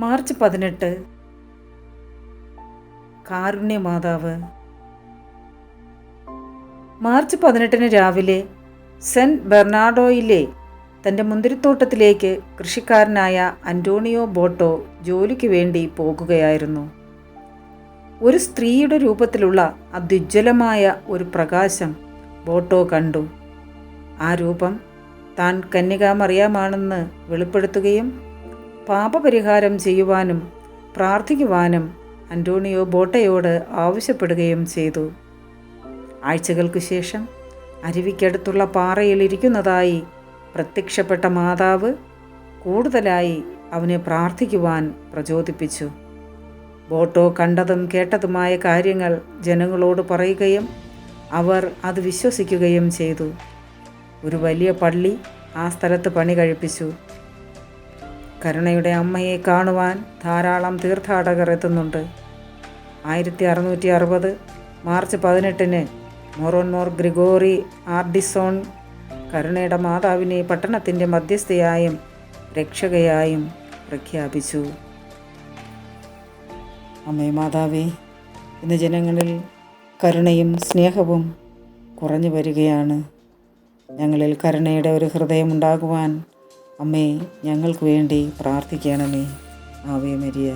March 18 കാരുണ്യമാതാവ്. March 18 രാവിലെ cent ബെർണാർഡോയിലെ തൻ്റെ മുന്തിരിത്തോട്ടത്തിലേക്ക് കൃഷിക്കാരനായ Antonio ബോട്ടോ ജോലിക്ക് വേണ്ടി പോകുകയായിരുന്നു. ഒരു സ്ത്രീയുടെ രൂപത്തിലുള്ള അത്യുജ്വലമായ ഒരു പ്രകാശം ബോട്ടോ കണ്ടു. ആ രൂപം താൻ കന്യകാമറിയാമാണെന്ന് വെളിപ്പെടുത്തുകയും പാപപരിഹാരം ചെയ്യുവാനും പ്രാർത്ഥിക്കുവാനും അന്റോണിയോ ബോട്ടയോട് ആവശ്യപ്പെടുകയും ചെയ്തു. ആഴ്ചകൾക്കു ശേഷം അരുവിക്കടുത്തുള്ള പാറയിൽ ഇരിക്കുന്നതായി പ്രത്യക്ഷപ്പെട്ട മാതാവ് കൂടുതലായി അവനെ പ്രാർത്ഥിക്കുവാൻ പ്രചോദിപ്പിച്ചു. ബോട്ടോ കണ്ടതും കേട്ടതുമായ കാര്യങ്ങൾ ജനങ്ങളോട് പറയുകയും അവർ അത് വിശ്വസിക്കുകയും ചെയ്തു. ഒരു വലിയ പള്ളി ആ സ്ഥലത്ത് പണി കഴിപ്പിച്ചു. കരുണയുടെ അമ്മയെ കാണുവാൻ ധാരാളം തീർത്ഥാടകർ എത്തുന്നുണ്ട്. 1660 മാർച്ച് 18 മോറോൻമോർ ഗ്രിഗോറി ആർഡിസോൺ കരുണയുടെ മാതാവിനെ പട്ടണത്തിൻ്റെ മധ്യസ്ഥയായും രക്ഷകയായും പ്രഖ്യാപിച്ചു. അമ്മേ മാതാവേ, ഇന്ന് ജനങ്ങളിൽ കരുണയും സ്നേഹവും കുറഞ്ഞു വരികയാണ്. ഞങ്ങളിൽ കരുണയുടെ ഒരു ഹൃദയമുണ്ടാകുവാൻ അമ്മേ ഞങ്ങൾക്ക് വേണ്ടി പ്രാർത്ഥിക്കണമേ. Ave Maria.